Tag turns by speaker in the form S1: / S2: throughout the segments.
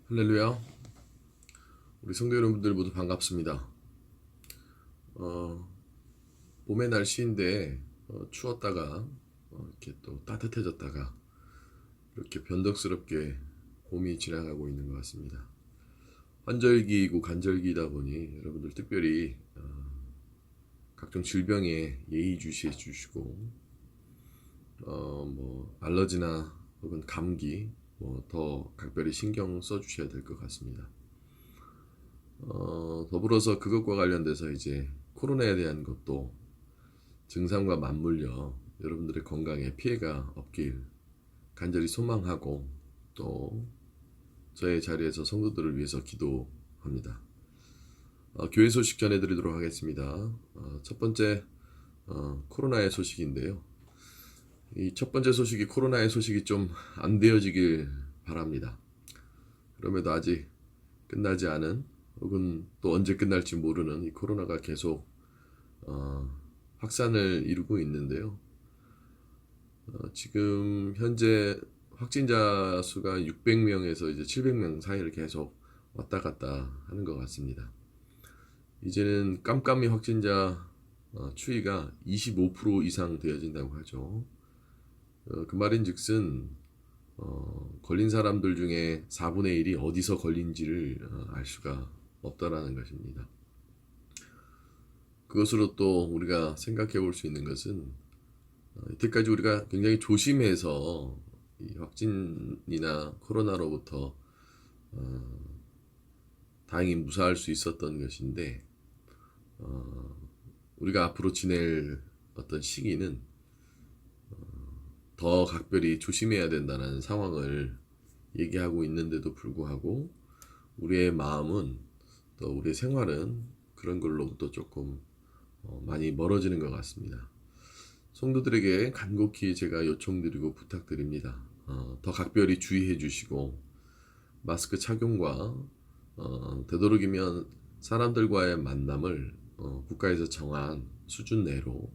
S1: 할렐루야. 우리 성도 여러분들 모두 반갑습니다. 봄의 날씨인데 추웠다가 이렇게 또 따뜻해졌다가 이렇게 변덕스럽게 봄이 지나가고 있는 것 같습니다. 환절기이고 간절기이다 보니 여러분들 특별히 각종 질병에 예의주시해 주시고 알러지나 혹은 감기 더 각별히 신경 써 주셔야 될 것 같습니다. 더불어서 그것과 관련돼서 이제 코로나에 대한 것도 증상과 맞물려 여러분들의 건강에 피해가 없길 간절히 소망하고 또 저의 자리에서 성도들을 위해서 기도합니다. 교회 소식 전해드리도록 하겠습니다. 첫 번째 코로나의 소식인데요. 이 첫 번째 소식이 코로나의 소식이 좀 안 되어지길 바랍니다. 그럼에도 아직 끝나지 않은 혹은 또 언제 끝날지 모르는 이 코로나가 계속 확산을 이루고 있는데요. 지금 현재 확진자 수가 600명에서 이제 700명 사이를 계속 왔다 갔다 하는 것 같습니다. 이제는 깜깜이 확진자 추이가 25% 이상 되어진다고 하죠. 그 말인즉슨 걸린 사람들 중에 4분의 1이 어디서 걸린지를 알 수가 없다라는 것입니다. 그것으로 또 우리가 생각해 볼 수 있는 것은 이때까지 우리가 굉장히 조심해서 이 확진이나 코로나로부터 다행히 무사할 수 있었던 것인데 우리가 앞으로 지낼 어떤 시기는 더 각별히 조심해야 된다는 상황을 얘기하고 있는데도 불구하고 우리의 마음은 또 우리의 생활은 그런 걸로부터 조금 많이 멀어지는 것 같습니다. 성도들에게 간곡히 제가 요청드리고 부탁드립니다. 더 각별히 주의해 주시고 마스크 착용과 되도록이면 사람들과의 만남을 국가에서 정한 수준 내로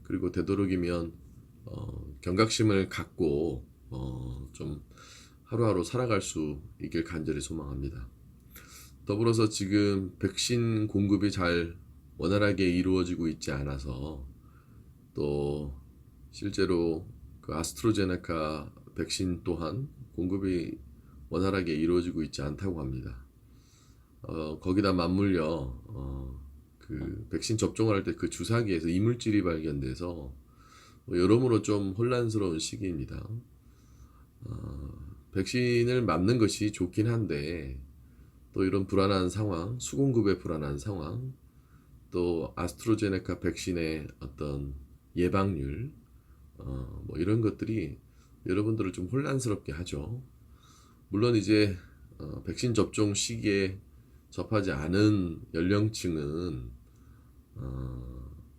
S1: 그리고 되도록이면 경각심을 갖고 좀 하루하루 살아갈 수 있길 간절히 소망합니다. 더불어서 지금 백신 공급이 잘 원활하게 이루어지고 있지 않아서 또 실제로 그 아스트로제네카 백신 또한 공급이 원활하게 이루어지고 있지 않다고 합니다. 거기다 맞물려 그 백신 접종을 할 때 그 주사기에서 이물질이 발견돼서 여러모로 좀 혼란스러운 시기입니다. 백신을 맞는 것이 좋긴 한데 또 이런 불안한 상황, 수공급의 불안한 상황, 또 아스트로제네카 백신의 어떤 예방률, 이런 것들이 여러분들을 좀 혼란스럽게 하죠. 물론 이제 백신 접종 시기에 접하지 않은 연령층은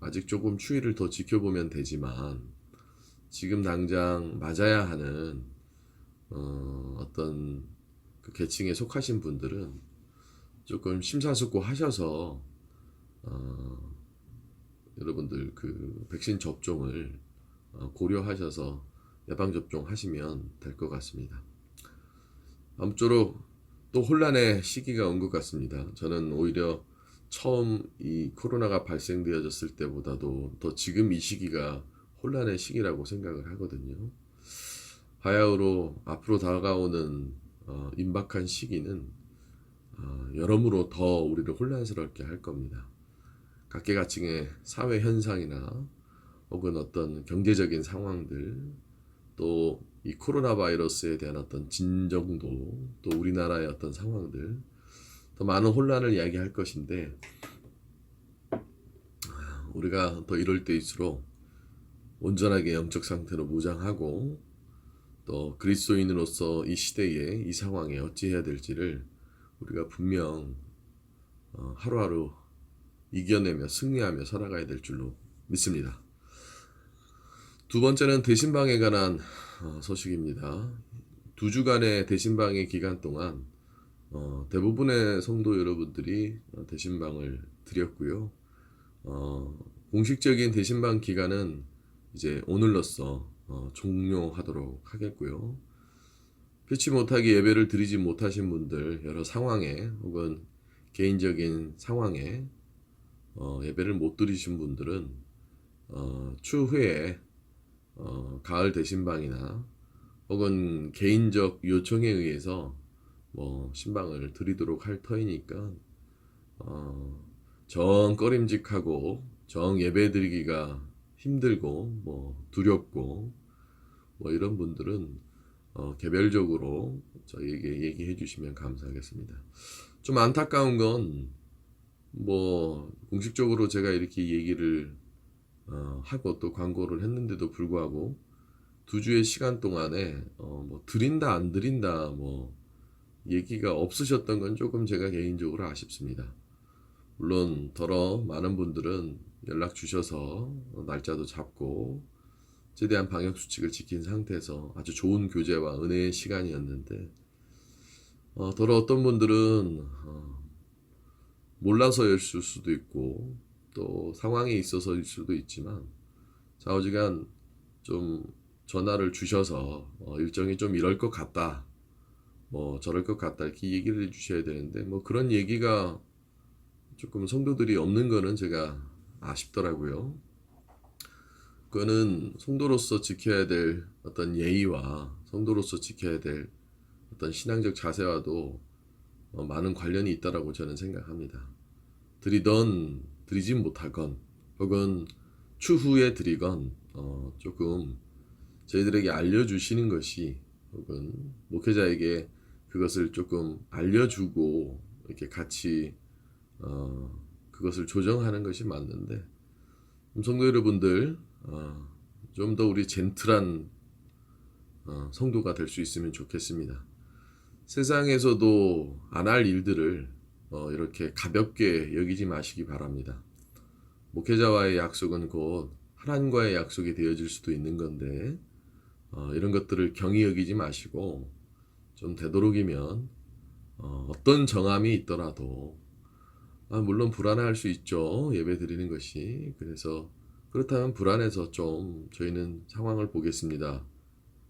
S1: 아직 조금 추이를 더 지켜보면 되지만 지금 당장 맞아야 하는 어떤 그 계층에 속하신 분들은 조금 심사숙고하셔서 여러분들 그 백신 접종을 고려하셔서 예방 접종 하시면 될 것 같습니다. 아무쪼록 또 혼란의 시기가 온 것 같습니다. 저는 오히려 처음 이 코로나가 발생되어졌을 때보다도 더 지금 이 시기가 혼란의 시기라고 생각을 하거든요. 바야흐로 앞으로 다가오는 임박한 시기는 여러모로 더 우리를 혼란스럽게 할 겁니다. 각계각층의 사회 현상이나 혹은 어떤 경제적인 상황들 또 이 코로나 바이러스에 대한 어떤 진정도 또 우리나라의 어떤 상황들 더 많은 혼란을 이야기할 것인데 우리가 더 이럴 때일수록 온전하게 영적 상태로 무장하고 또 그리스도인으로서 이 시대에 이 상황에 어찌해야 될지를 우리가 분명 하루하루 이겨내며 승리하며 살아가야 될 줄로 믿습니다. 두 번째는 대신방에 관한 소식입니다. 2주간의 대신방의 기간 동안 대부분의 성도 여러분들이 대신방을 드렸고요. 공식적인 대신방 기간은 이제 오늘로써 종료하도록 하겠고요. 피치 못하게 예배를 드리지 못하신 분들, 여러 상황에 혹은 개인적인 상황에 예배를 못 드리신 분들은 추후에 가을 대신방이나 혹은 개인적 요청에 의해서 뭐 신방을 드리도록 할 터이니까 정 꺼림직하고 정 예배 드리기가 힘들고 뭐 두렵고 뭐 이런 분들은 개별적으로 저희에게 얘기해 주시면 감사하겠습니다. 좀 안타까운 건 뭐 공식적으로 제가 이렇게 얘기를 하고 또 광고를 했는데도 불구하고 2주의 시간 동안에 뭐 드린다 안 드린다 뭐 얘기가 없으셨던 건 조금 제가 개인적으로 아쉽습니다. 물론 더러 많은 분들은 연락 주셔서 날짜도 잡고 최대한 방역 수칙을 지킨 상태에서 아주 좋은 교제와 은혜의 시간이었는데 더러 어떤 분들은 몰라서일 수도 있고 또 상황에 있어서일 수도 있지만 좌우지간 좀 전화를 주셔서 일정이 좀 이럴 것 같다 뭐 저럴 것 같다 이렇게 얘기를 해주셔야 되는데 뭐 그런 얘기가 조금 성도들이 없는 거는 제가 아쉽더라고요. 그거는 성도로서 지켜야 될 어떤 예의와 성도로서 지켜야 될 어떤 신앙적 자세와도 많은 관련이 있다라고 저는 생각합니다. 드리던 드리지 못하건 혹은 추후에 드리건 조금 저희들에게 알려주시는 것이 혹은 목회자에게 그것을 조금 알려주고 이렇게 같이 그것을 조정하는 것이 맞는데 성도 여러분들 좀 더 우리 젠틀한 성도가 될 수 있으면 좋겠습니다. 세상에서도 안 할 일들을 이렇게 가볍게 여기지 마시기 바랍니다. 목회자와의 약속은 곧 하나님과의 약속이 되어질 수도 있는 건데 이런 것들을 경히 여기지 마시고 좀 되도록이면 어떤 정함이 있더라도 물론 불안할 수 있죠. 예배 드리는 것이. 그래서 그렇다면 불안해서 좀 저희는 상황을 보겠습니다.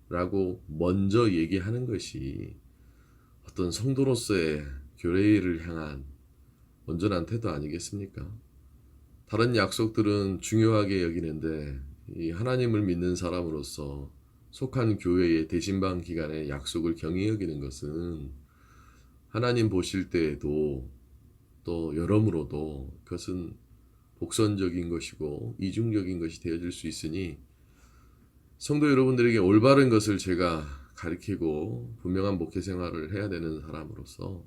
S1: 라고 먼저 얘기하는 것이 어떤 성도로서의 교회를 향한 온전한 태도 아니겠습니까? 다른 약속들은 중요하게 여기는데 이 하나님을 믿는 사람으로서 속한 교회의 대신방 기간의 약속을 경히 여기는 것은 하나님 보실 때에도 또 여러모로도 그것은 복선적인 것이고 이중적인 것이 되어질 수 있으니 성도 여러분들에게 올바른 것을 제가 가르치고 분명한 목회 생활을 해야 되는 사람으로서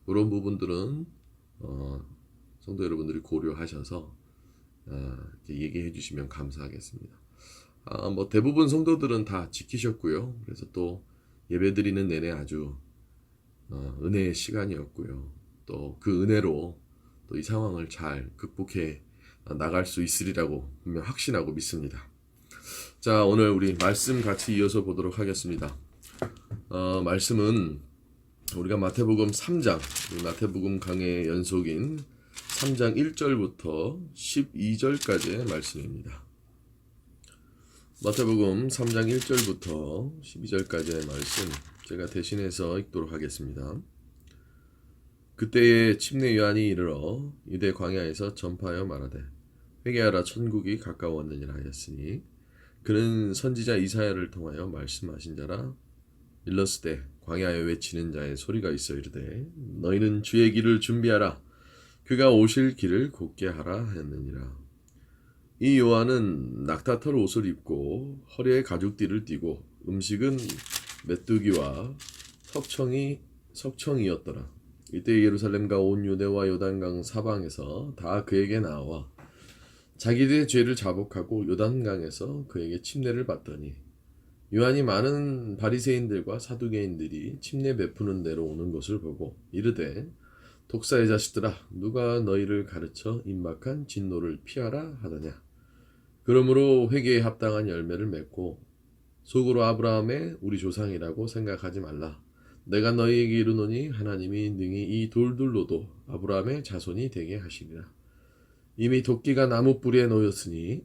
S1: 그런 부분들은 성도 여러분들이 고려하셔서 이렇게 얘기해 주시면 감사하겠습니다. 뭐 대부분 성도들은 다 지키셨고요. 그래서 또 예배드리는 내내 아주 은혜의 시간이었고요. 또 그 은혜로 또 이 상황을 잘 극복해 나갈 수 있으리라고 분명 확신하고 믿습니다. 자, 오늘 우리 말씀 같이 이어서 보도록 하겠습니다. 말씀은 우리가 마태복음 3장, 마태복음 강해의 연속인 3장 1절부터 12절까지의 말씀입니다. 마태복음 3장 1절부터 12절까지의 말씀 제가 대신해서 읽도록 하겠습니다. 그때에 침례 요한이 이르러 유대 광야에서 전파하여 말하되 회개하라 천국이 가까웠느니라 하였으니 그는 선지자 이사야를 통하여 말씀하신 자라. 일렀으되 광야에 외치는 자의 소리가 있어 이르되 너희는 주의 길을 준비하라 그가 오실 길을 곧게 하라 하였느니라. 이 요한은 낙타털 옷을 입고 허리에 가죽띠를 띠고 음식은 메뚜기와 석청이었더라. 이때 예루살렘과 온 유대와 요단강 사방에서 다 그에게 나와 자기들의 죄를 자복하고 요단강에서 그에게 침례를 받더니 요한이 많은 바리새인들과 사두개인들이 침례 베푸는 데로 오는 것을 보고 이르되 독사의 자식들아 누가 너희를 가르쳐 임박한 진노를 피하라 하더냐. 그러므로 회개에 합당한 열매를 맺고 속으로 아브라함의 우리 조상이라고 생각하지 말라. 내가 너희에게 이르노니 하나님이 능히 이 돌들로도 아브라함의 자손이 되게 하시리라. 이미 도끼가 나무 뿌리에 놓였으니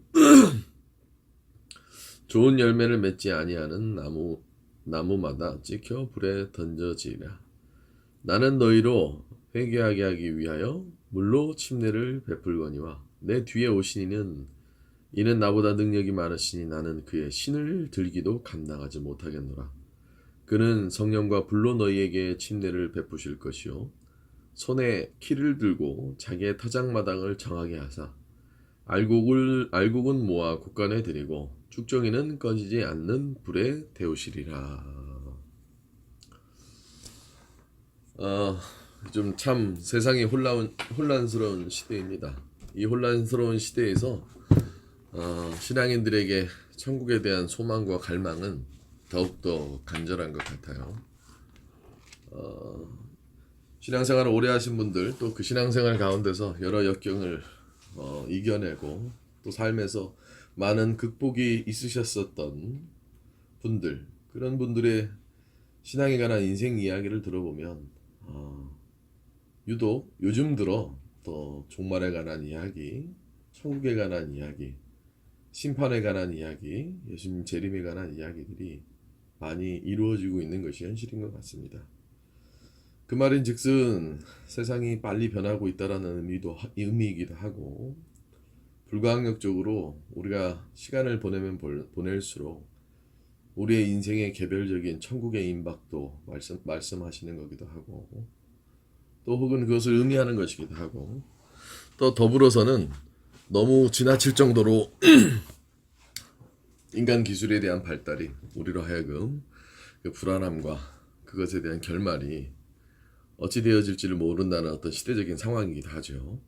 S1: 좋은 열매를 맺지 아니하는 나무 나무마다 찍혀 불에 던져지리라. 나는 너희로 회개하게 하기 위하여 물로 침례를 베풀거니와 내 뒤에 오시니는 이는 나보다 능력이 많으시니 나는 그의 신을 들기도 감당하지 못하겠노라. 그는 성령과 불로 너희에게 침례를 베푸실 것이요 손에 키를 들고 자기의 타작마당을 정하게 하사 알곡은 모아 곳간에 들이고 쭉정이는 꺼지지 않는 불에 데우시리라. 좀 참 세상이 혼란스러운 시대입니다. 이 혼란스러운 시대에서 신앙인들에게 천국에 대한 소망과 갈망은 더욱더 간절한 것 같아요. 신앙생활을 오래 하신 분들, 또 그 신앙생활 가운데서 여러 역경을 이겨내고 또 삶에서 많은 극복이 있으셨었던 분들, 그런 분들의 신앙에 관한 인생 이야기를 들어보면 유독 요즘 들어 또 종말에 관한 이야기, 천국에 관한 이야기, 심판에 관한 이야기, 예수님 재림에 관한 이야기들이 많이 이루어지고 있는 것이 현실인 것 같습니다. 그 말인즉슨 세상이 빨리 변하고 있다라는 의미이기도 하고, 불가항력적으로 우리가 시간을 보내면 보낼수록 우리의 인생의 개별적인 천국의 임박도 말씀하시는 거기도 하고, 또 혹은 그것을 의미하는 것이기도 하고, 또 더불어서는 너무 지나칠 정도로 인간 기술에 대한 발달이 우리로 하여금 그 불안함과 그것에 대한 결말이 어찌 되어질지를 모른다는 어떤 시대적인 상황이기도 하죠.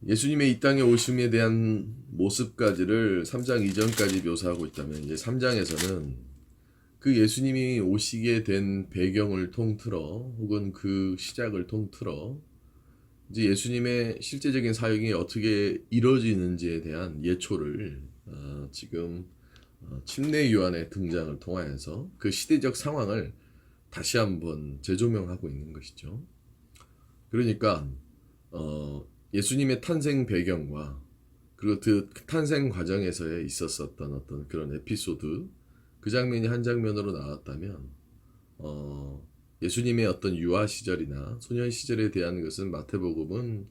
S1: 예수님의 이 땅에 오심에 대한 모습까지를 3장 이전까지 묘사하고 있다면, 이제 3장에서는 그 예수님이 오시게 된 배경을 통틀어 혹은 그 시작을 통틀어 이제 예수님의 실제적인 사역이 어떻게 이루어지는지에 대한 예초를 지금 침례 요한의 등장을 통하여서 그 시대적 상황을 다시 한번 재조명하고 있는 것이죠. 그러니까 예수님의 탄생 배경과 그리고 그 탄생 과정에서 있었었던 어떤 그런 에피소드, 그 장면이 한 장면으로 나왔다면 예수님의 어떤 유아 시절이나 소년 시절에 대한 것은 마태복음은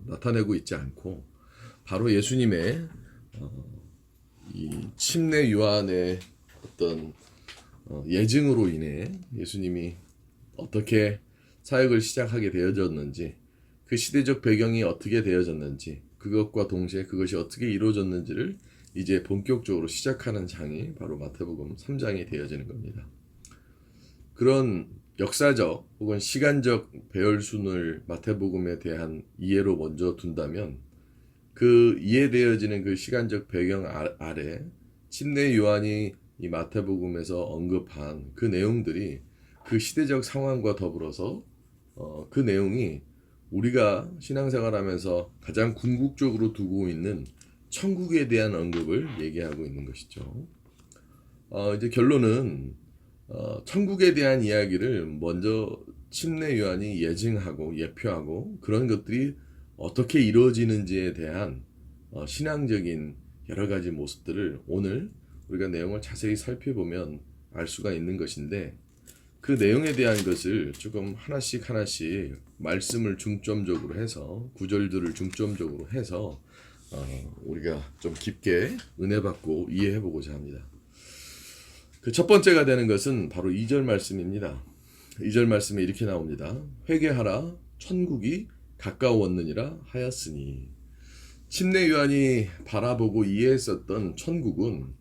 S1: 나타내고 있지 않고, 바로 예수님의 이 침례 요한의 어떤 예증으로 인해 예수님이 어떻게 사역을 시작하게 되어졌는지, 그 시대적 배경이 어떻게 되어졌는지, 그것과 동시에 그것이 어떻게 이루어졌는지를 이제 본격적으로 시작하는 장이 바로 마태복음 3장이 되어지는 겁니다. 그런 역사적 혹은 시간적 배열순을 마태복음에 대한 이해로 먼저 둔다면, 그 이해되어지는 그 시간적 배경 아래 침례 요한이 이 마태복음에서 언급한 그 내용들이 그 시대적 상황과 더불어서 그 내용이 우리가 신앙생활하면서 가장 궁극적으로 두고 있는 천국에 대한 언급을 얘기하고 있는 것이죠. 이제 결론은 천국에 대한 이야기를 먼저 침례 요한이 예증하고 예표하고, 그런 것들이 어떻게 이루어지는지에 대한 신앙적인 여러 가지 모습들을 오늘 우리가 내용을 자세히 살펴보면 알 수가 있는 것인데, 그 내용에 대한 것을 조금 하나씩 말씀을 중점적으로 해서, 구절들을 중점적으로 해서 우리가 좀 깊게 은혜 받고 이해해 보고자 합니다. 그 첫 번째가 되는 것은 바로 2절 말씀입니다. 2절 말씀에 이렇게 나옵니다. 회개하라, 천국이 가까웠느니라 하였으니. 침례 요한이 바라보고 이해했었던 천국은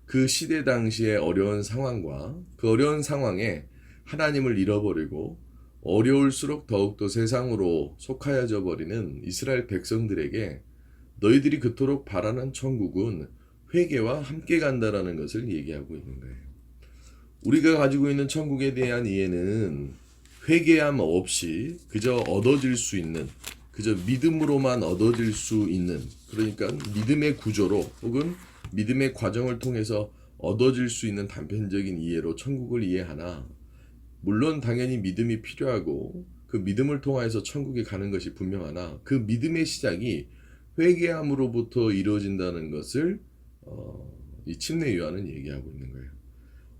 S1: 그 시대 당시의 어려운 상황과 그 어려운 상황에 하나님을 잃어버리고 어려울수록 더욱더 세상으로 속하여져 버리는 이스라엘 백성들에게 너희들이 그토록 바라는 천국은 회개와 함께 간다라는 것을 얘기하고 있는 거예요. 우리가 가지고 있는 천국에 대한 이해는 회개함 없이 그저 얻어질 수 있는, 그저 믿음으로만 얻어질 수 있는, 그러니까 믿음의 구조로 혹은 믿음의 과정을 통해서 얻어질 수 있는 단편적인 이해로 천국을 이해하나, 물론 당연히 믿음이 필요하고 그 믿음을 통해서 천국에 가는 것이 분명하나, 그 믿음의 시작이 회개함으로부터 이루어진다는 것을 이 침례 요한은 얘기하고 있는 거예요.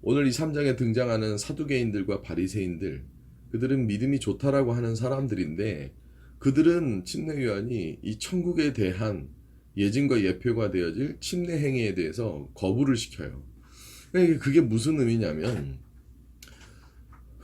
S1: 오늘 이 3장에 등장하는 사두개인들과 바리새인들, 그들은 믿음이 좋다라고 하는 사람들인데 그들은 침례 요한이 이 천국에 대한 예증과 예표가 되어질 침례 행위에 대해서 거부를 시켜요. 그러니까 그게 무슨 의미냐면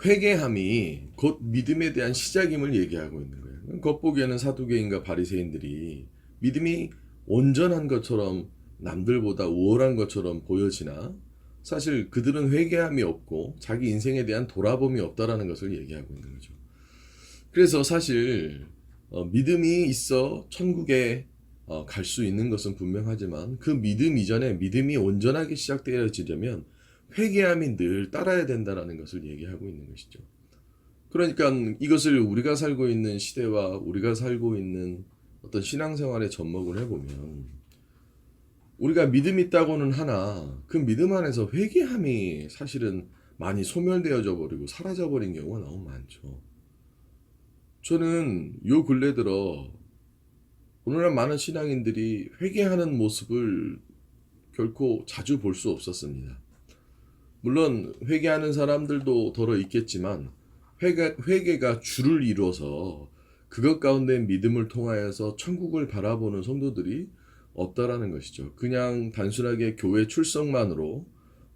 S1: 회개함이 곧 믿음에 대한 시작임을 얘기하고 있는 거예요. 겉보기에는 사두개인과 바리새인들이 믿음이 온전한 것처럼 남들보다 우월한 것처럼 보여지나 사실 그들은 회개함이 없고 자기 인생에 대한 돌아봄이 없다라는 것을 얘기하고 있는 거죠. 그래서 사실 믿음이 있어 천국에 갈 수 있는 것은 분명하지만 그 믿음 이전에 믿음이 온전하게 시작되어지려면 회개함이 늘 따라야 된다는 것을 얘기하고 있는 것이죠. 그러니까 이것을 우리가 살고 있는 시대와 우리가 살고 있는 어떤 신앙생활에 접목을 해보면 우리가 믿음 있다고는 하나 그 믿음 안에서 회개함이 사실은 많이 소멸되어져 버리고 사라져 버린 경우가 너무 많죠. 저는 요 근래 들어 오늘날 많은 신앙인들이 회개하는 모습을 결코 자주 볼 수 없었습니다. 물론 회개하는 사람들도 더러 있겠지만 회개가 주를 이루어서 그것 가운데 믿음을 통하여서 천국을 바라보는 성도들이 없다라는 것이죠. 그냥 단순하게 교회 출석만으로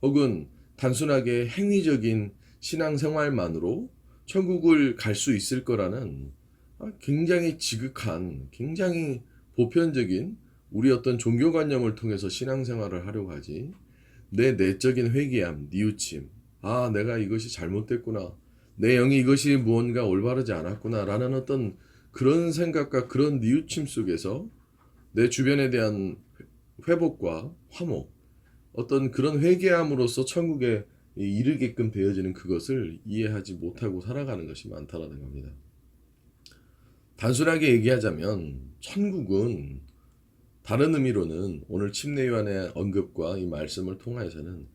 S1: 혹은 단순하게 행위적인 신앙생활만으로 천국을 갈 수 있을 거라는 굉장히 지극한, 굉장히 보편적인 우리 어떤 종교관념을 통해서 신앙생활을 하려고 하지. 내 내적인 회개함, 뉘우침, 내가 이것이 잘못됐구나, 내 영이 이것이 무언가 올바르지 않았구나 라는 어떤 그런 생각과 그런 뉘우침 속에서 내 주변에 대한 회복과 화목, 어떤 그런 회개함으로써 천국에 이르게끔 되어지는 그것을 이해하지 못하고 살아가는 것이 많다라는 겁니다. 단순하게 얘기하자면 천국은 다른 의미로는 오늘 침례 요한의 언급과 이 말씀을 통해서는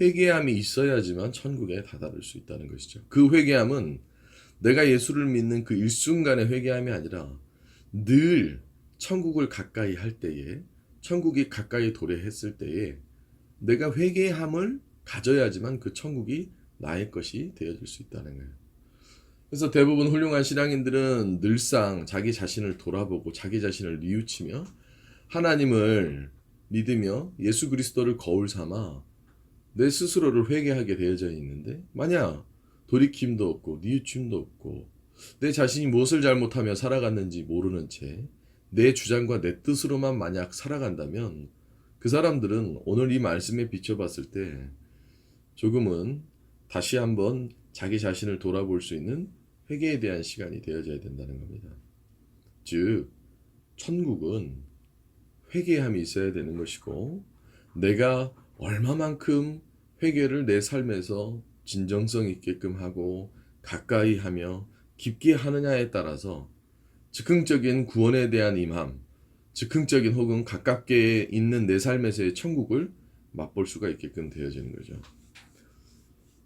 S1: 회개함이 있어야지만 천국에 다다를 수 있다는 것이죠. 그 회개함은 내가 예수를 믿는 그 일순간의 회개함이 아니라 늘 천국을 가까이 할 때에, 천국이 가까이 도래했을 때에 내가 회개함을 가져야지만 그 천국이 나의 것이 되어질 수 있다는 거예요. 그래서 대부분 훌륭한 신앙인들은 늘상 자기 자신을 돌아보고 자기 자신을 뉘우치며 하나님을 믿으며 예수 그리스도를 거울 삼아 내 스스로를 회개하게 되어져 있는데 만약 돌이킴도 없고 뉘우침도 없고 내 자신이 무엇을 잘못하며 살아갔는지 모르는 채 내 주장과 내 뜻으로만 만약 살아간다면 그 사람들은 오늘 이 말씀에 비춰봤을 때 조금은 다시 한번 자기 자신을 돌아볼 수 있는 회개에 대한 시간이 되어져야 된다는 겁니다. 즉 천국은 회개함이 있어야 되는 것이고 내가 얼마만큼 회개를 내 삶에서 진정성 있게끔 하고 가까이 하며 깊게 하느냐에 따라서 즉흥적인 구원에 대한 임함, 즉흥적인 혹은 가깝게 있는 내 삶에서의 천국을 맛볼 수가 있게끔 되어지는 거죠.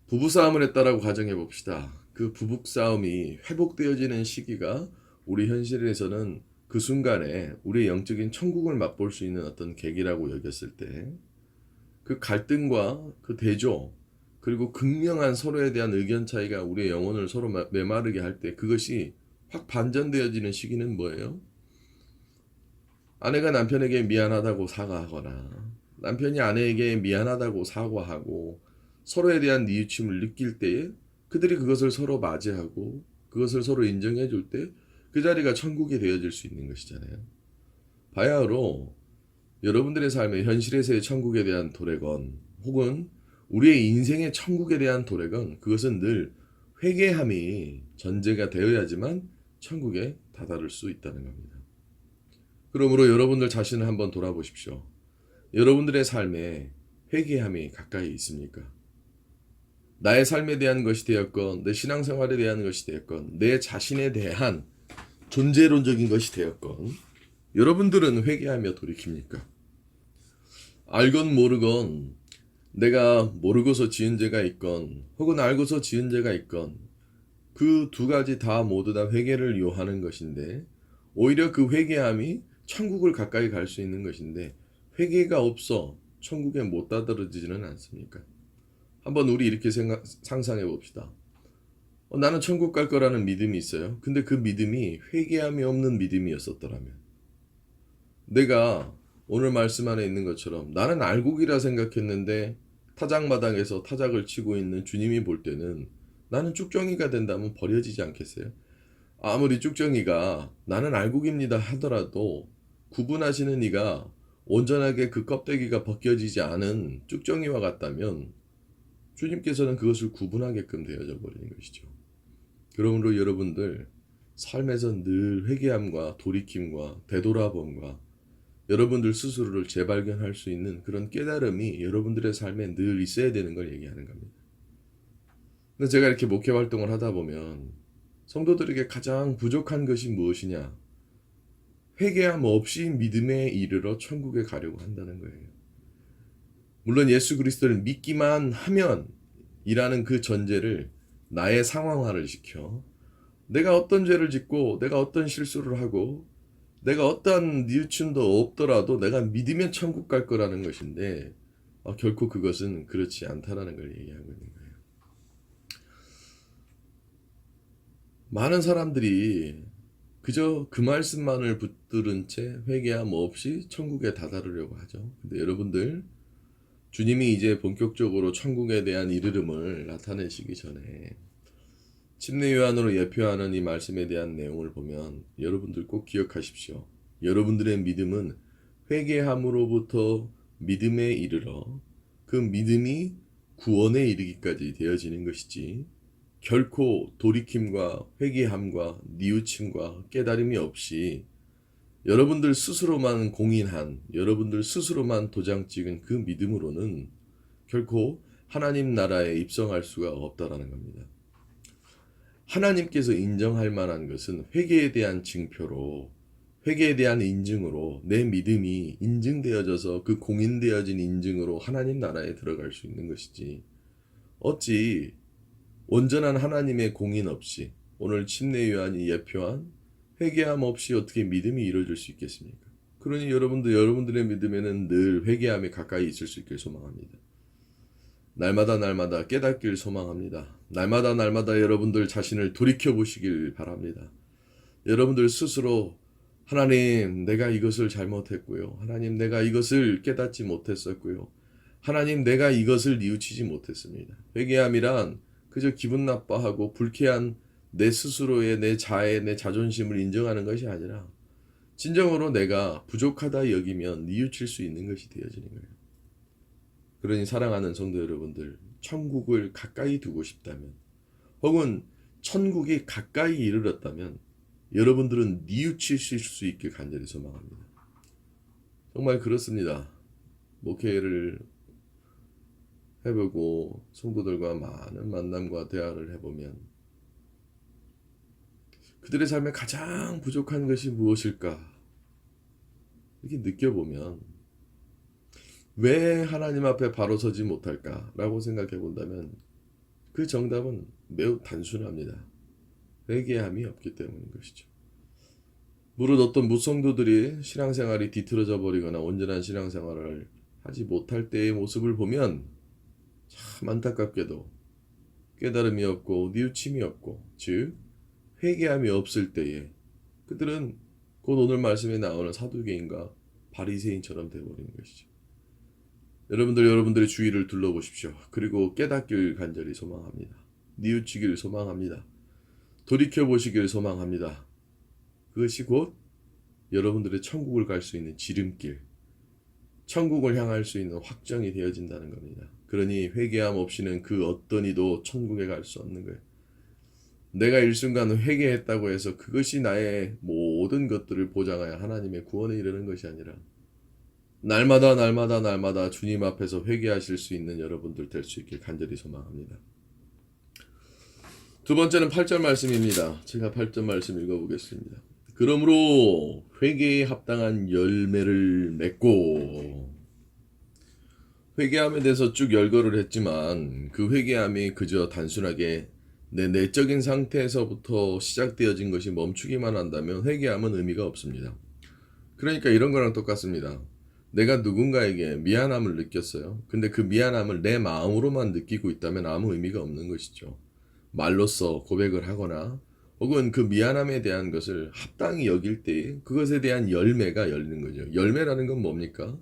S1: 부부싸움을 했다라고 가정해 봅시다. 그 부부싸움이 회복되어지는 시기가 우리 현실에서는 그 순간에 우리의 영적인 천국을 맛볼 수 있는 어떤 계기라고 여겼을 때 그 갈등과 그 대조 그리고 극명한 서로에 대한 의견 차이가 우리의 영혼을 서로 메마르게 할 때 그것이 확 반전되어지는 시기는 뭐예요? 아내가 남편에게 미안하다고 사과하거나 남편이 아내에게 미안하다고 사과하고 서로에 대한 뉘우침을 느낄 때에 그들이 그것을 서로 맞이하고 그것을 서로 인정해 줄 때 그 자리가 천국이 되어질 수 있는 것이잖아요. 바야흐로 여러분들의 삶의 현실에서의 천국에 대한 도래건 혹은 우리의 인생의 천국에 대한 도래건 그것은 늘 회개함이 전제가 되어야지만 천국에 다다를 수 있다는 겁니다. 그러므로 여러분들 자신을 한번 돌아보십시오. 여러분들의 삶에 회개함이 가까이 있습니까? 나의 삶에 대한 것이 되었건 내 신앙생활에 대한 것이 되었건 내 자신에 대한 존재론적인 것이 되었건 여러분들은 회개하며 돌이킵니까? 알건 모르건 내가 모르고서 지은 죄가 있건 혹은 알고서 지은 죄가 있건 그 두 가지 다 모두 다 회개를 요하는 것인데 오히려 그 회개함이 천국을 가까이 갈 수 있는 것인데 회개가 없어 천국에 못 다다르지는 않습니까? 한번 우리 이렇게 상상해 봅시다. 나는 천국 갈 거라는 믿음이 있어요. 근데 그 믿음이 회개함이 없는 믿음이었었더라면, 내가 오늘 말씀 안에 있는 것처럼 나는 알곡이라 생각했는데 타작마당에서 타작을 치고 있는 주님이 볼 때는 나는 쭉정이가 된다면 버려지지 않겠어요? 아무리 쭉정이가 나는 알곡입니다 하더라도 구분하시는 이가 온전하게 그 껍데기가 벗겨지지 않은 쭉정이와 같다면 주님께서는 그것을 구분하게끔 되어져 버리는 것이죠. 그러므로 여러분들 삶에서 늘 회개함과 돌이킴과 되돌아봄과 여러분들 스스로를 재발견할 수 있는 그런 깨달음이 여러분들의 삶에 늘 있어야 되는 걸 얘기하는 겁니다. 근데 제가 이렇게 목회 활동을 하다 보면 성도들에게 가장 부족한 것이 무엇이냐? 회개함 없이 믿음에 이르러 천국에 가려고 한다는 거예요. 물론 예수 그리스도를 믿기만 하면 이라는 그 전제를 나의 상황화를 시켜 내가 어떤 죄를 짓고 내가 어떤 실수를 하고 내가 어떠한 뉘우침도 없더라도 내가 믿으면 천국 갈 거라는 것인데 결코 그것은 그렇지 않다라는 걸 얘기하고 있는 거예요. 많은 사람들이 그저 그 말씀만을 붙들은 채 회개함 없이 천국에 다다르려고 하죠. 근데 여러분들 주님이 이제 본격적으로 천국에 대한 이르름을 나타내시기 전에 침례 요한으로 예표하는 이 말씀에 대한 내용을 보면 여러분들 꼭 기억하십시오. 여러분들의 믿음은 회개함으로부터 믿음에 이르러 그 믿음이 구원에 이르기까지 되어지는 것이지 결코 돌이킴과 회개함과 뉘우침과 깨달음이 없이 여러분들 스스로만 공인한, 여러분들 스스로만 도장 찍은 그 믿음으로는 결코 하나님 나라에 입성할 수가 없다라는 겁니다. 하나님께서 인정할 만한 것은 회개에 대한 증표로, 회개에 대한 인증으로 내 믿음이 인증되어져서 그 공인되어진 인증으로 하나님 나라에 들어갈 수 있는 것이지, 어찌 온전한 하나님의 공인 없이 오늘 침례 요한이 예표한 회개함 없이 어떻게 믿음이 이루어질 수 있겠습니까? 그러니 여러분들의 믿음에는 늘 회개함이 가까이 있을 수 있길 소망합니다. 날마다 깨닫길 소망합니다. 날마다 여러분들 자신을 돌이켜 보시길 바랍니다. 여러분들 스스로 하나님 내가 이것을 잘못했고요. 하나님 내가 이것을 깨닫지 못했었고요. 하나님 내가 이것을 뉘우치지 못했습니다. 회개함이란 그저 기분 나빠하고 불쾌한 내 스스로의 내 자의 내 자존심을 인정하는 것이 아니라 진정으로 내가 부족하다 여기면 뉘우칠 수 있는 것이 되어지는 거예요. 그러니 사랑하는 성도 여러분들, 천국을 가까이 두고 싶다면 혹은 천국이 가까이 이르렀다면 여러분들은 뉘우치실 수 있길 간절히 소망합니다. 정말 그렇습니다. 목회를 해보고 성도들과 많은 만남과 대화를 해보면 그들의 삶에 가장 부족한 것이 무엇일까? 이렇게 느껴보면 왜 하나님 앞에 바로 서지 못할까라고 생각해 본다면 그 정답은 매우 단순합니다. 회개함이 없기 때문인 것이죠. 무릇 어떤 무성도들이 신앙생활이 뒤틀어져 버리거나 온전한 신앙생활을 하지 못할 때의 모습을 보면 참 안타깝게도 깨달음이 없고 뉘우침이 없고 즉 회개함이 없을 때에 그들은 곧 오늘 말씀에 나오는 사두개인과 바리새인처럼 되어버리는 것이죠. 여러분들의 주위를 둘러보십시오. 그리고 깨닫길 간절히 소망합니다. 뉘우치길 소망합니다. 돌이켜보시길 소망합니다. 그것이 곧 여러분들의 천국을 갈 수 있는 지름길, 천국을 향할 수 있는 확정이 되어진다는 겁니다. 그러니 회개함 없이는 그 어떤 이도 천국에 갈 수 없는 거예요. 내가 일순간 회개했다고 해서 그것이 나의 모든 것들을 보장하여 하나님의 구원에 이르는 것이 아니라 날마다 주님 앞에서 회개하실 수 있는 여러분들 될 수 있길 간절히 소망합니다. 두 번째는 8절 말씀입니다. 제가 8절 말씀 읽어보겠습니다. 그러므로 회개에 합당한 열매를 맺고, 회개함에 대해서 쭉 열거를 했지만 그 회개함이 그저 단순하게 내 내적인 상태에서부터 시작되어진 것이 멈추기만 한다면 회개함은 의미가 없습니다. 그러니까 이런 거랑 똑같습니다. 내가 누군가에게 미안함을 느꼈어요. 근데 그 미안함을 내 마음으로만 느끼고 있다면 아무 의미가 없는 것이죠. 말로써 고백을 하거나 혹은 그 미안함에 대한 것을 합당히 여길 때 그것에 대한 열매가 열리는 거죠. 열매라는 건 뭡니까?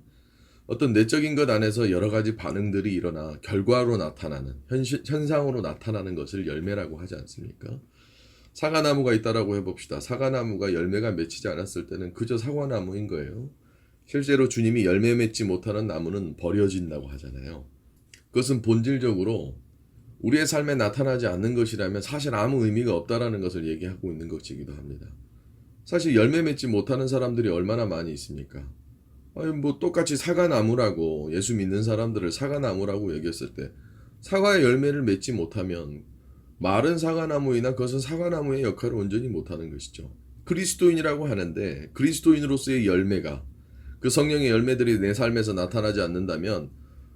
S1: 어떤 내적인 것 안에서 여러 가지 반응들이 일어나 결과로 나타나는 현상으로 나타나는 것을 열매라고 하지 않습니까? 사과나무가 있다라고 해봅시다. 사과나무가 열매가 맺히지 않았을 때는 그저 사과나무인 거예요. 실제로 주님이 열매 맺지 못하는 나무는 버려진다고 하잖아요. 그것은 본질적으로 우리의 삶에 나타나지 않는 것이라면 사실 아무 의미가 없다라는 것을 얘기하고 있는 것이기도 합니다. 사실 열매 맺지 못하는 사람들이 얼마나 많이 있습니까? 아니 뭐 똑같이 사과나무라고 예수 믿는 사람들을 사과나무라고 여겼을 때 사과의 열매를 맺지 못하면 마른 사과나무이나 그것은 사과나무의 역할을 온전히 못하는 것이죠. 그리스도인이라고 하는데 그리스도인으로서의 열매가 그 성령의 열매들이 내 삶에서 나타나지 않는다면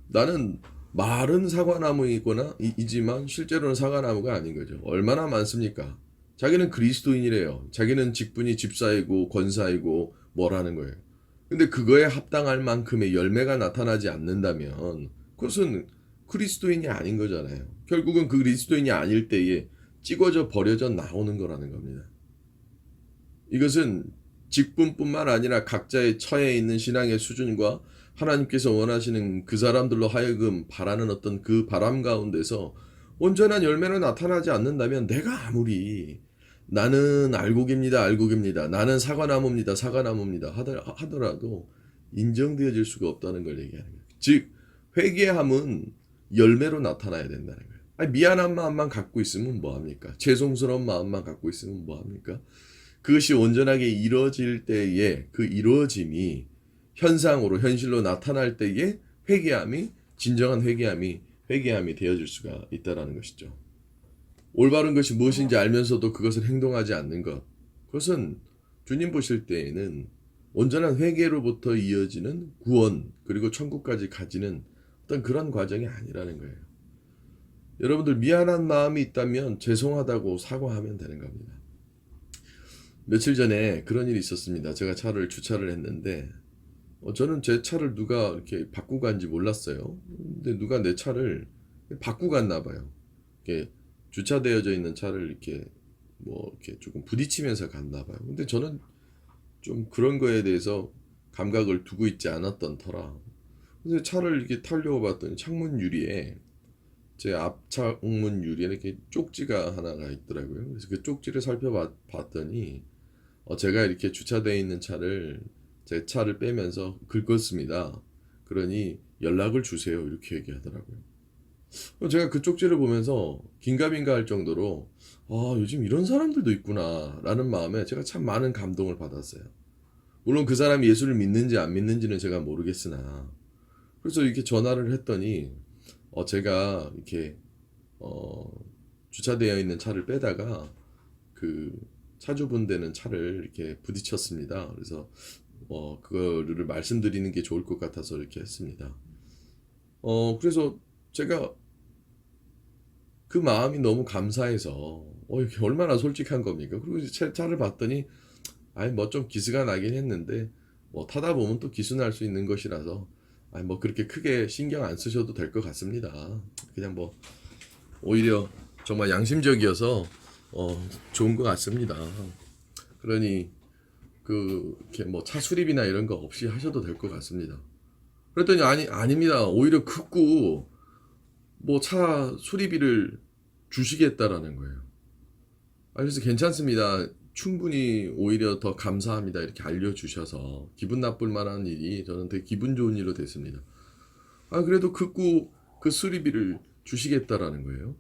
S1: 나는 마른 사과나무이거나 이지만 실제로는 사과나무가 아닌 거죠. 얼마나 많습니까? 자기는 그리스도인이래요. 자기는 직분이 집사이고 권사이고 뭐라는 거예요. 근데 그거에 합당할 만큼의 열매가 나타나지 않는다면 그것은 그리스도인이 아닌 거잖아요. 결국은 그 그리스도인이 아닐 때에 찍어져 버려져 나오는 거라는 겁니다. 이것은 직분뿐만 아니라 각자의 처해 있는 신앙의 수준과 하나님께서 원하시는 그 사람들로 하여금 바라는 어떤 그 바람 가운데서 온전한 열매는 나타나지 않는다면 내가 아무리 나는 알곡입니다, 알곡입니다. 나는 사과나무입니다, 사과나무입니다. 하더라도 인정되어질 수가 없다는 걸 얘기하는 거예요. 즉 회개함은 열매로 나타나야 된다는 거예요. 아니, 미안한 마음만 갖고 있으면 뭐합니까? 죄송스러운 마음만 갖고 있으면 뭐합니까? 그것이 온전하게 이루어질 때에 그 이루어짐이 현상으로 현실로 나타날 때에 회개함이 진정한 회개함이 되어질 수가 있다라는 것이죠. 올바른 것이 무엇인지 알면서도 그것을 행동하지 않는 것, 그것은 주님 보실 때에는 온전한 회개로부터 이어지는 구원 그리고 천국까지 가지는 어떤 그런 과정이 아니라는 거예요. 여러분들 미안한 마음이 있다면 죄송하다고 사과하면 되는 겁니다. 며칠 전에 그런 일이 있었습니다. 제가 차를 주차를 했는데 저는 제 차를 누가 이렇게 바꾸고 간지 몰랐어요. 근데 누가 내 차를 바꾸고 갔나 봐요. 이렇게 주차되어져 있는 차를 이렇게 뭐 이렇게 조금 부딪히면서 갔나 봐요. 근데 저는 좀 그런 거에 대해서 감각을 두고 있지 않았던 터라. 그래서 차를 이렇게 타려고 봤더니 창문 유리에 제 앞 창문 유리에 이렇게 쪽지가 하나가 있더라고요. 그래서 그 쪽지를 살펴봤더니 제가 이렇게 주차되어 있는 제 차를 빼면서 긁었습니다. 그러니 연락을 주세요. 이렇게 얘기하더라고요. 제가 그 쪽지를 보면서 긴가민가 할 정도로 요즘 이런 사람들도 있구나 라는 마음에 제가 참 많은 감동을 받았어요. 물론 그 사람이 예수를 믿는지 안 믿는지는 제가 모르겠으나 그래서 이렇게 전화를 했더니 제가 이렇게 주차되어 있는 차를 빼다가 그 차주분 되는 차를 이렇게 부딪혔습니다. 그래서 그거를 말씀드리는 게 좋을 것 같아서 이렇게 했습니다. 그래서 제가 그 마음이 너무 감사해서 이게 얼마나 솔직한 겁니까? 그리고 제 차를 봤더니 아니 뭐 좀 기스가 나긴 했는데 뭐 타다 보면 또 기스 날 수 있는 것이라서 아니 뭐 그렇게 크게 신경 안 쓰셔도 될 것 같습니다. 그냥 뭐 오히려 정말 양심적이어서 좋은 것 같습니다. 그러니 이렇게 뭐 차 수리비나 이런 거 없이 하셔도 될 것 같습니다. 그랬더니 아닙니다. 오히려 극구 뭐 차 수리비를 주시겠다라는 거예요. 그래서 괜찮습니다. 충분히 오히려 더 감사합니다. 이렇게 알려주셔서 기분 나쁠 만한 일이 저는 되게 기분 좋은 일로 됐습니다. 그래도 극구 그 수리비를 주시겠다라는 거예요.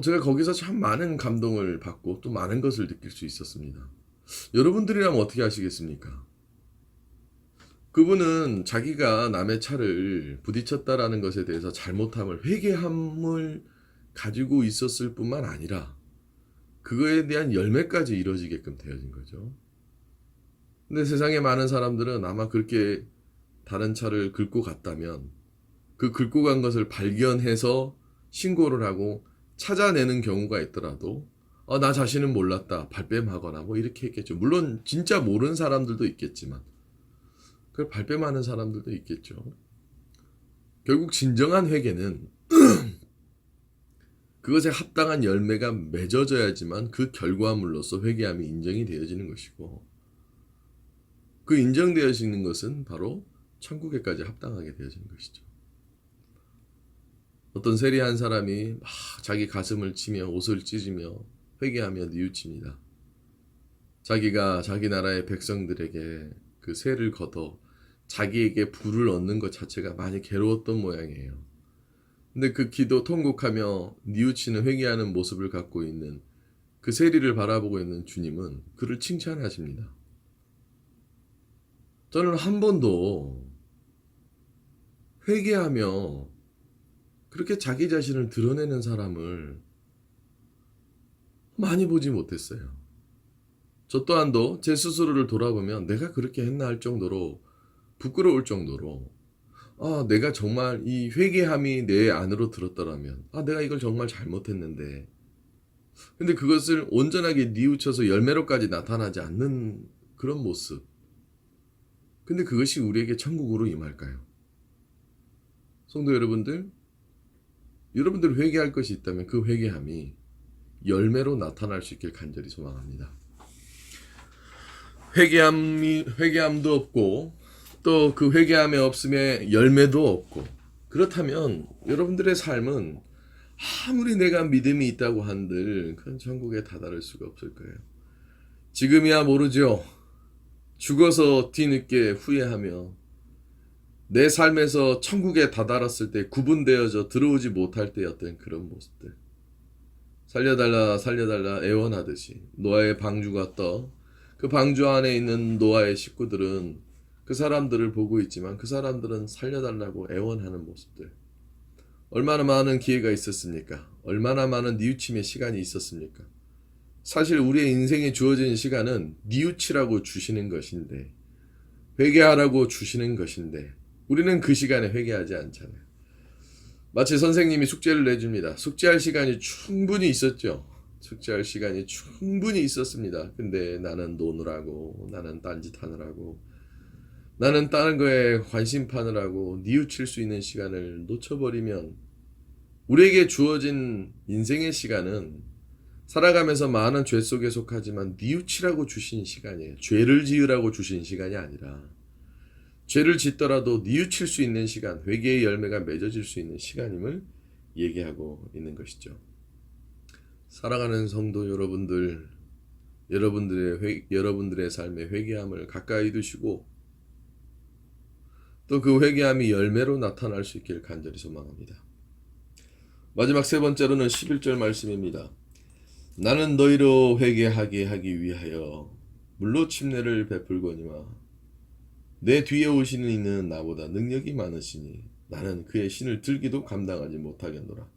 S1: 제가 거기서 참 많은 감동을 받고 또 많은 것을 느낄 수 있었습니다. 여러분들이라면 어떻게 하시겠습니까? 그분은 자기가 남의 차를 부딪혔다라는 것에 대해서 잘못함을 회개함을 가지고 있었을 뿐만 아니라 그거에 대한 열매까지 이루어지게끔 되어진 거죠. 근데 세상에 많은 사람들은 아마 그렇게 다른 차를 긁고 갔다면 그 긁고 간 것을 발견해서 신고를 하고 찾아내는 경우가 있더라도 나 자신은 몰랐다 발뺌하거나 뭐 이렇게 했겠죠. 물론 진짜 모르는 사람들도 있겠지만 그걸 발뺌하는 사람들도 있겠죠. 결국 진정한 회개는 그것에 합당한 열매가 맺어져야지만 그 결과물로서 회개함이 인정이 되어지는 것이고, 그 인정되어지는 것은 바로 천국에까지 합당하게 되어지는 것이죠. 어떤 세리한 사람이 막 자기 가슴을 치며 옷을 찢으며 회개하며 뉘우칩니다. 자기가 자기 나라의 백성들에게 그 세를 걷어 자기에게 부를 얻는 것 자체가 많이 괴로웠던 모양이에요. 근데 그 기도 통곡하며 뉘우치는 회개하는 모습을 갖고 있는 그 세리를 바라보고 있는 주님은 그를 칭찬하십니다. 저는 한 번도 회개하며 그렇게 자기 자신을 드러내는 사람을 많이 보지 못했어요. 저 또한도 제 스스로를 돌아보면 내가 그렇게 했나 할 정도로 부끄러울 정도로, 내가 정말 이 회개함이 내 안으로 들었더라면, 내가 이걸 정말 잘못했는데, 근데 그것을 온전하게 뉘우쳐서 열매로까지 나타나지 않는 그런 모습. 근데 그것이 우리에게 천국으로 임할까요? 성도 여러분들, 여러분들 회개할 것이 있다면 그 회개함이 열매로 나타날 수 있길 간절히 소망합니다. 회개함도 없고 또 그 회개함에 없음에 열매도 없고, 그렇다면 여러분들의 삶은 아무리 내가 믿음이 있다고 한들 그건 천국에 다다를 수가 없을 거예요. 지금이야 모르죠. 죽어서 뒤늦게 후회하며 내 삶에서 천국에 다다랐을 때 구분되어져 들어오지 못할 때였던 그런 모습들, 살려달라 살려달라 애원하듯이 노아의 방주가 떠 그 방주 안에 있는 노아의 식구들은 그 사람들을 보고 있지만 그 사람들은 살려달라고 애원하는 모습들, 얼마나 많은 기회가 있었습니까? 얼마나 많은 뉘우침의 시간이 있었습니까? 사실 우리의 인생에 주어진 시간은 뉘우치라고 주시는 것인데, 회개하라고 주시는 것인데 우리는 그 시간에 회개하지 않잖아요. 마치 선생님이 숙제를 내줍니다. 숙제할 시간이 충분히 있었죠. 숙제할 시간이 충분히 있었습니다. 근데 나는 노느라고, 나는 딴짓 하느라고, 나는 다른 거에 관심 파느라고 뉘우칠 수 있는 시간을 놓쳐버리면, 우리에게 주어진 인생의 시간은 살아가면서 많은 죄 속에 속하지만 뉘우치라고 주신 시간이에요. 죄를 지으라고 주신 시간이 아니라 죄를 짓더라도 뉘우칠 수 있는 시간, 회개의 열매가 맺어질 수 있는 시간임을 얘기하고 있는 것이죠. 살아가는 성도 여러분들, 여러분들의 삶의 회개함을 가까이 두시고 또 그 회개함이 열매로 나타날 수 있기를 간절히 소망합니다. 마지막 세 번째로는 11절 말씀입니다. 나는 너희로 회개하게 하기 위하여 물로 침례를 베풀거니와 내 뒤에 오시는 이는 나보다 능력이 많으시니 나는 그의 신을 들기도 감당하지 못하겠노라.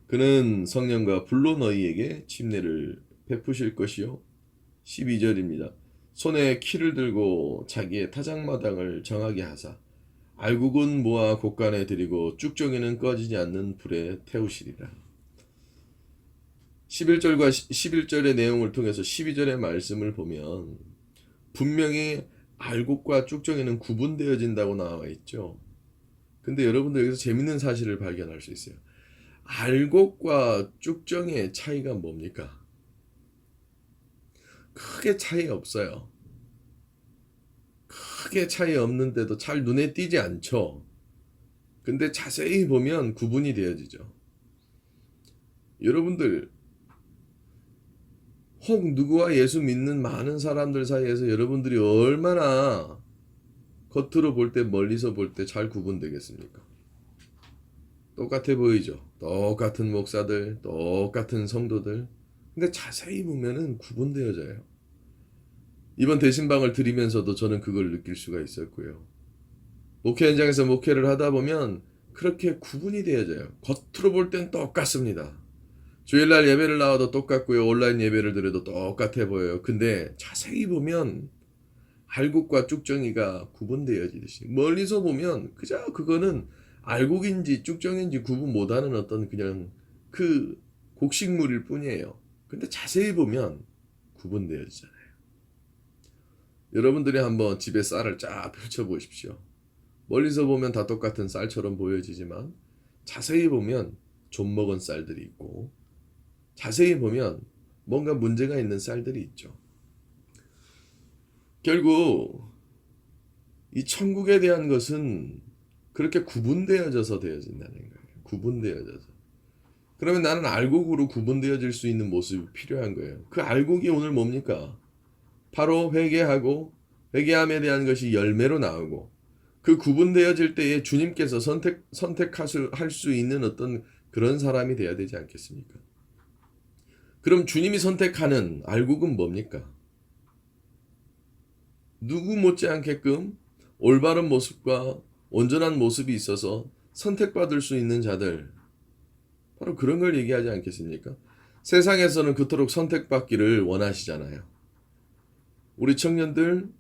S1: 그는 성령과 불로 너희에게 침례를 베푸실 것이요. 12절입니다. 손에 키를 들고 자기의 타작마당을 정하게 하사 알곡은 모아 곳간에 들이고 쭉정이는 꺼지지 않는 불에 태우시리라. 11절의 내용을 통해서 12절의 말씀을 보면 분명히 알곡과 쭉정이는 구분되어진다고 나와 있죠. 근데 여러분들 여기서 재밌는 사실을 발견할 수 있어요. 알곡과 쭉정이의 차이가 뭡니까? 크게 차이 없어요. 크게 차이 없는데도 잘 눈에 띄지 않죠. 근데 자세히 보면 구분이 되어지죠. 여러분들, 혹 누구와 예수 믿는 많은 사람들 사이에서 여러분들이 얼마나 겉으로 볼 때, 멀리서 볼 때 잘 구분되겠습니까? 똑같아 보이죠. 똑같은 목사들, 똑같은 성도들. 근데 자세히 보면은 구분되어져요. 이번 대신방을 드리면서도 저는 그걸 느낄 수가 있었고요. 목회 현장에서 목회를 하다 보면 그렇게 구분이 되어져요. 겉으로 볼 땐 똑같습니다. 주일날 예배를 나와도 똑같고요. 온라인 예배를 드려도 똑같아 보여요. 근데 자세히 보면 알곡과 쭉정이가 구분되어지듯이, 멀리서 보면 그저 그거는 알곡인지 쭉정인지 구분 못하는 어떤 그냥 그 곡식물일 뿐이에요. 근데 자세히 보면 구분되어지잖아요. 여러분들이 한번 집에 쌀을 쫙 펼쳐 보십시오. 멀리서 보면 다 똑같은 쌀처럼 보여지지만 자세히 보면 좀 먹은 쌀들이 있고 자세히 보면 뭔가 문제가 있는 쌀들이 있죠. 결국 이 천국에 대한 것은 그렇게 구분되어져서 되어진다는 거예요. 구분되어져서. 그러면 나는 알곡으로 구분되어질 수 있는 모습이 필요한 거예요. 그 알곡이 오늘 뭡니까? 바로 회개하고 회개함에 대한 것이 열매로 나오고 그 구분되어질 때에 주님께서 선택할 수 있는 어떤 그런 사람이 되어야 되지 않겠습니까? 그럼 주님이 선택하는 알곡은 뭡니까? 누구 못지않게끔 올바른 모습과 온전한 모습이 있어서 선택받을 수 있는 자들, 바로 그런 걸 얘기하지 않겠습니까? 세상에서는 그토록 선택받기를 원하시잖아요. 우리 청년들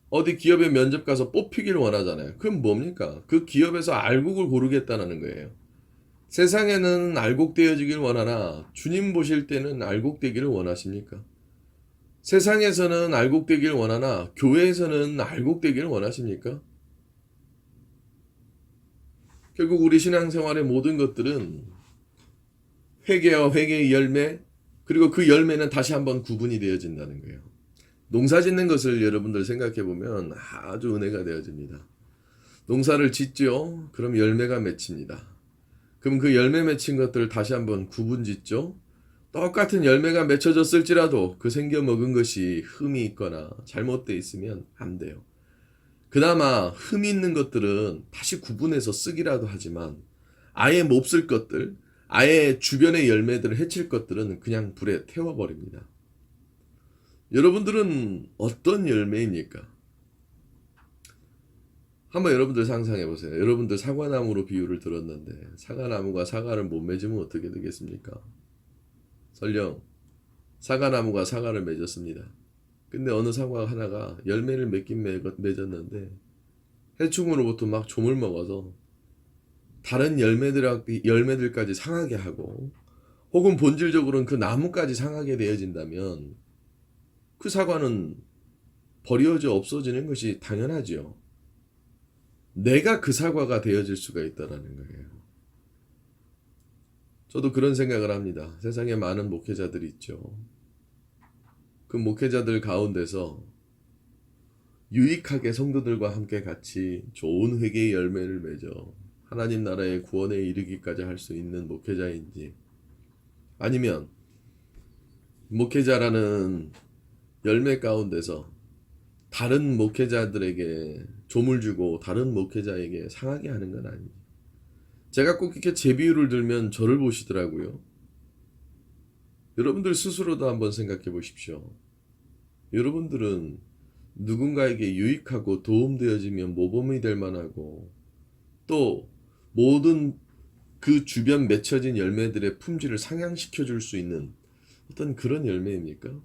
S1: 어디 기업에 면접 가서 뽑히기를 원하잖아요. 그럼 뭡니까? 그 기업에서 알곡을 고르겠다는 거예요. 세상에는 알곡되어지길 원하나 주님 보실 때는 알곡되기를 원하십니까? 세상에서는 알곡되기를 원하나 교회에서는 알곡되기를 원하십니까? 결국 우리 신앙생활의 모든 것들은 회개와 회개의 열매, 그리고 그 열매는 다시 한번 구분이 되어진다는 거예요. 농사 짓는 것을 여러분들 생각해 보면 아주 은혜가 되어집니다. 농사를 짓죠. 그럼 열매가 맺힙니다. 그럼 그 열매 맺힌 것들을 다시 한번 구분 짓죠. 똑같은 열매가 맺혀졌을지라도 그 생겨 먹은 것이 흠이 있거나 잘못되어 있으면 안 돼요. 그나마 흠이 있는 것들은 다시 구분해서 쓰기라도 하지만 아예 몹쓸 것들, 아예 주변의 열매들을 해칠 것들은 그냥 불에 태워버립니다. 여러분들은 어떤 열매입니까? 한번 여러분들 상상해 보세요. 여러분들 사과나무로 비유를 들었는데 사과나무가 사과를 못 맺으면 어떻게 되겠습니까? 설령 사과나무가 사과를 맺었습니다. 근데 어느 사과 하나가 열매를 맺긴 맺었는데 해충으로부터 막 좀을 먹어서 다른 열매들까지 상하게 하고 혹은 본질적으로는 그 나무까지 상하게 되어진다면 그 사과는 버려져 없어지는 것이 당연하지요. 내가 그 사과가 되어질 수가 있다라는 거예요. 저도 그런 생각을 합니다. 세상에 많은 목회자들이 있죠. 그 목회자들 가운데서 유익하게 성도들과 함께 같이 좋은 회개의 열매를 맺어 하나님 나라의 구원에 이르기까지 할 수 있는 목회자인지, 아니면 목회자라는 열매 가운데서 다른 목회자들에게 조물 주고 다른 목회자에게 상하게 하는 건 아닌지. 제가 꼭 이렇게 제 비유를 들면 저를 보시더라고요. 여러분들 스스로도 한번 생각해 보십시오. 여러분들은 누군가에게 유익하고 도움되어지면 모범이 될 만하고 또 모든 그 주변 맺혀진 열매들의 품질을 상향시켜 줄 수 있는 어떤 그런 열매입니까?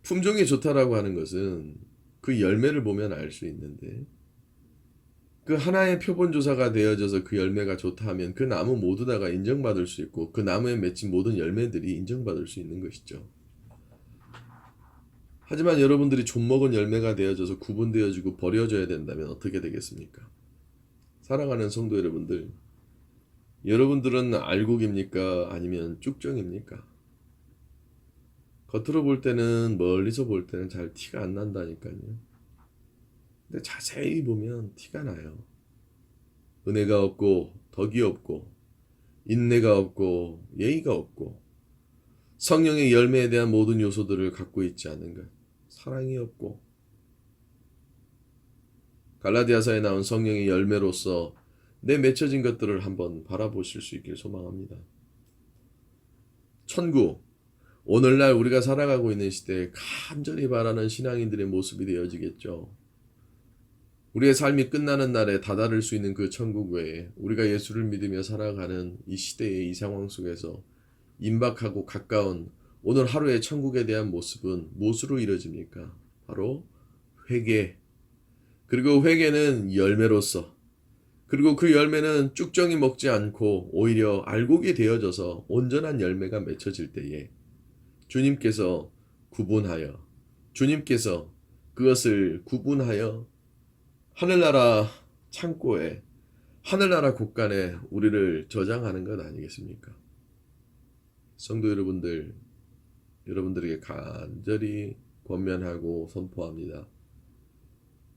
S1: 품종이 좋다라고 하는 것은 그 열매를 보면 알 수 있는데, 그 하나의 표본 조사가 되어져서 그 열매가 좋다 하면 그 나무 모두 다가 인정받을 수 있고 그 나무에 맺힌 모든 열매들이 인정받을 수 있는 것이죠. 하지만 여러분들이 좀 먹은 열매가 되어져서 구분되어지고 버려져야 된다면 어떻게 되겠습니까? 사랑하는 성도 여러분들, 여러분들은 알곡입니까? 아니면 쭉정입니까? 겉으로 볼 때는, 멀리서 볼 때는 잘 티가 안 난다니까요. 근데 자세히 보면 티가 나요. 은혜가 없고 덕이 없고 인내가 없고 예의가 없고 성령의 열매에 대한 모든 요소들을 갖고 있지 않은 것, 사랑이 없고. 갈라디아서에 나온 성령의 열매로서 내 맺혀진 것들을 한번 바라보실 수 있길 소망합니다. 천국, 오늘날 우리가 살아가고 있는 시대에 간절히 바라는 신앙인들의 모습이 되어지겠죠. 우리의 삶이 끝나는 날에 다다를 수 있는 그 천국 외에 우리가 예수를 믿으며 살아가는 이 시대의 이 상황 속에서 임박하고 가까운 오늘 하루의 천국에 대한 모습은 무엇으로 이루어집니까? 바로 회개. 그리고 회개는 열매로서, 그리고 그 열매는 쭉정이 먹지 않고 오히려 알곡이 되어져서 온전한 열매가 맺혀질 때에 주님께서 구분하여 주님께서 그것을 구분하여 하늘나라 창고에, 하늘나라 곳간에 우리를 저장하는 것 아니겠습니까? 성도 여러분들, 여러분들에게 간절히 권면하고 선포합니다.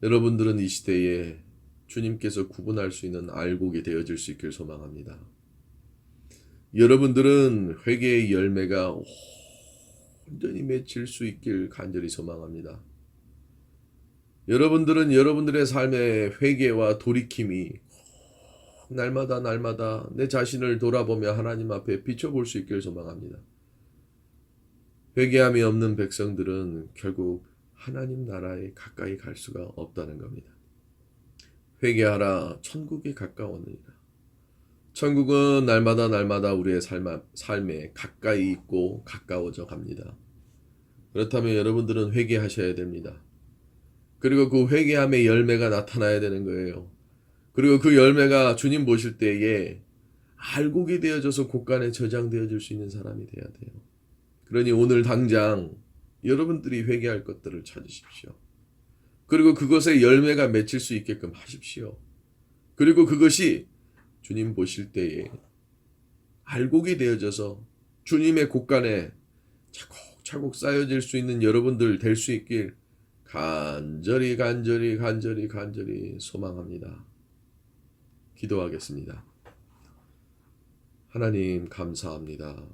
S1: 여러분들은 이 시대에 주님께서 구분할 수 있는 알곡이 되어질 수 있길 소망합니다. 여러분들은 회개의 열매가 온전히 맺힐 수 있길 간절히 소망합니다. 여러분들은 여러분들의 삶의 회개와 돌이킴이 날마다 내 자신을 돌아보며 하나님 앞에 비춰볼 수 있길 소망합니다. 회개함이 없는 백성들은 결국 하나님 나라에 가까이 갈 수가 없다는 겁니다. 회개하라, 천국이 가까웠느니라. 천국은 날마다 우리의 삶에 가까이 있고 가까워져 갑니다. 그렇다면 여러분들은 회개하셔야 됩니다. 그리고 그 회개함의 열매가 나타나야 되는 거예요. 그리고 그 열매가 주님 보실 때에 알곡이 되어져서 곳간에 저장되어질 수 있는 사람이 돼야 돼요. 그러니 오늘 당장 여러분들이 회개할 것들을 찾으십시오. 그리고 그것의 열매가 맺힐 수 있게끔 하십시오. 그리고 그것이 주님 보실 때에 알곡이 되어져서 주님의 곳간에 차곡차곡 쌓여질 수 있는 여러분들 될 수 있길 간절히 소망합니다. 기도하겠습니다. 하나님 감사합니다.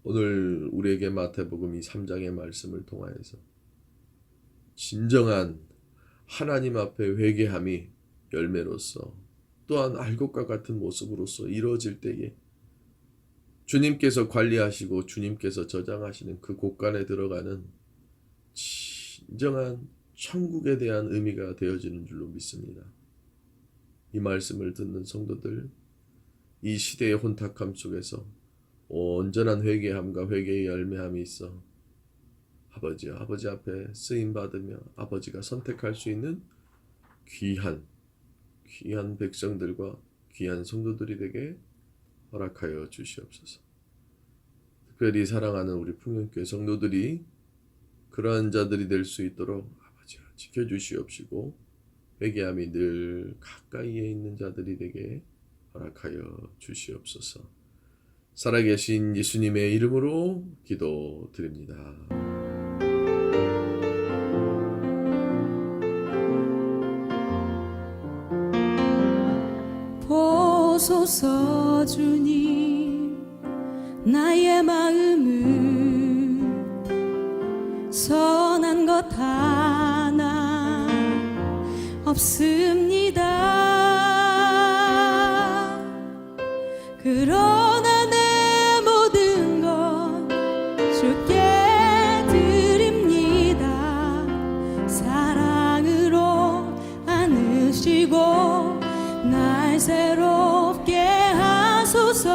S1: 오늘 우리에게 마태복음 3장의 말씀을 통하여서 진정한 하나님 앞에 회개함이 열매로서 또한 알곡과 같은 모습으로서 이루어질 때에 주님께서 관리하시고 주님께서 저장하시는 그 곳간에 들어가는 진정한 천국에 대한 의미가 되어지는 줄로 믿습니다. 이 말씀을 듣는 성도들, 이 시대의 혼탁함 속에서 온전한 회개함과 회개의 열매함이 있어 아버지 앞에 쓰임받으며 아버지가 선택할 수 있는 귀한 백성들과 귀한 성도들이 되게 허락하여 주시옵소서. 특별히 사랑하는 우리 풍년교회 성도들이 그러한 자들이 될 수 있도록 아버지가 지켜주시옵시고 회개함이 늘 가까이에 있는 자들이 되게 허락하여 주시옵소서. 살아계신 예수님의 이름으로 기도드립니다.
S2: 보소서 주님, 나의 마음은 선한 것 하나 없습니다. 그러나 내 모든 것 주께 드립니다. 사랑으로 안으시고 날 새롭게 하소서.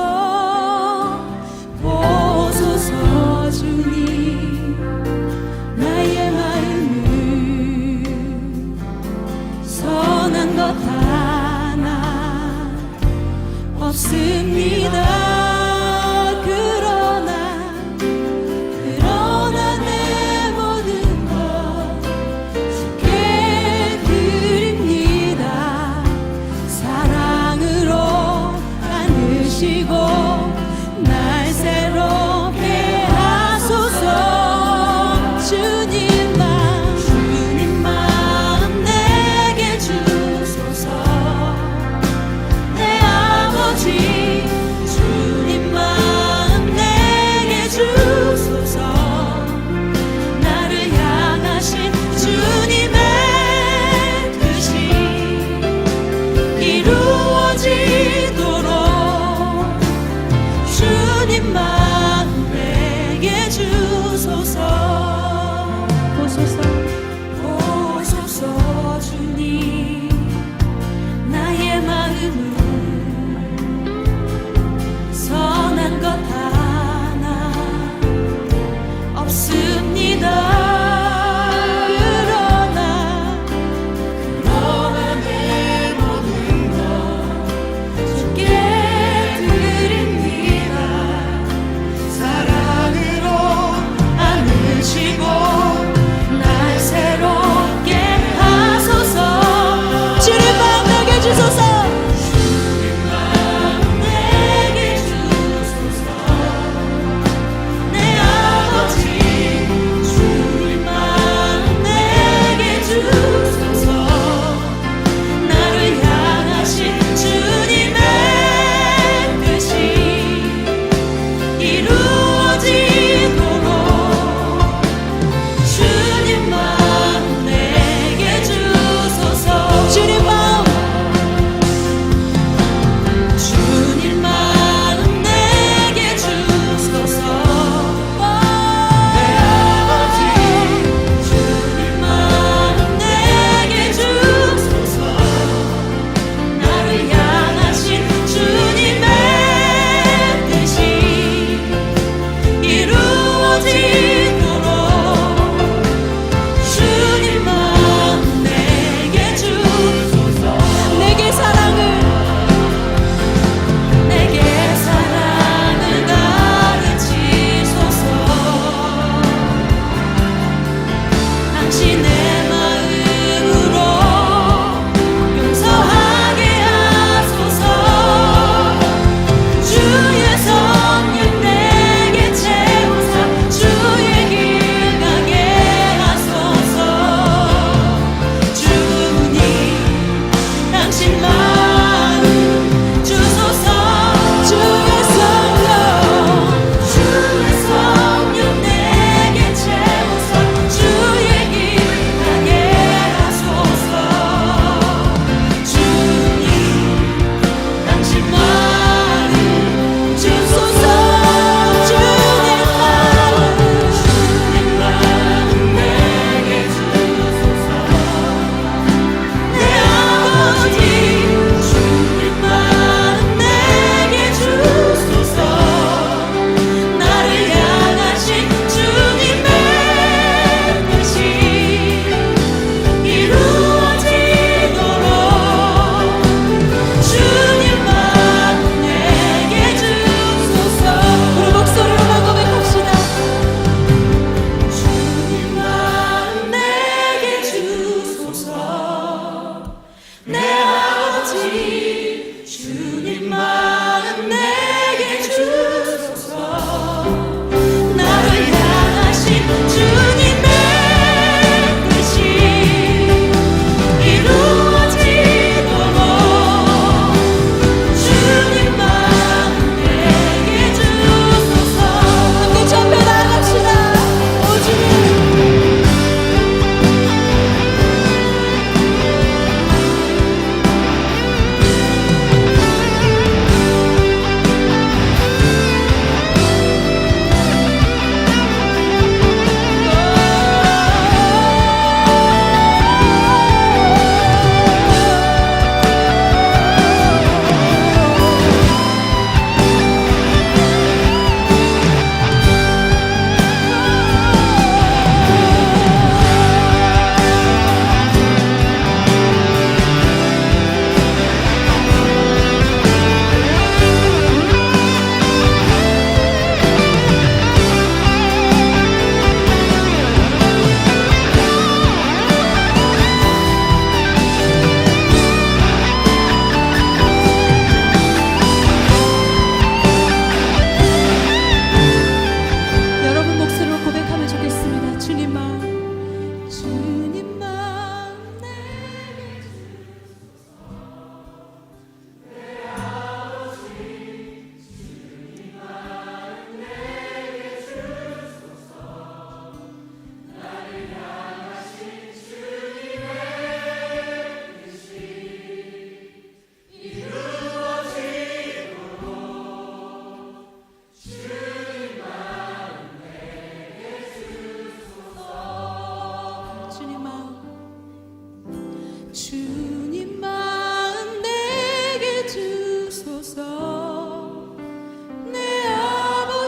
S2: 보소서 주님, 나의 마음은 선한 것 하나 없습니다. 그러나 내 모든 것 주께 드립니다. 사랑으로 안으시고 날 새롭게 하소서. 주님만 내게 주소서. 내 아버지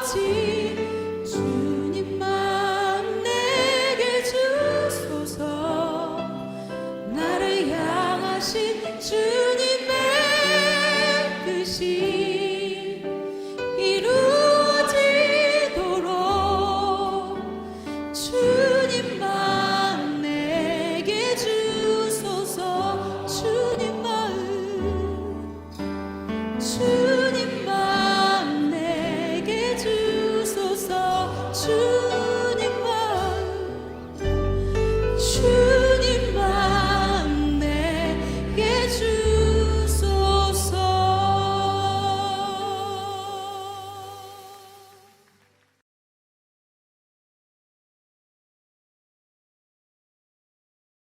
S2: 같이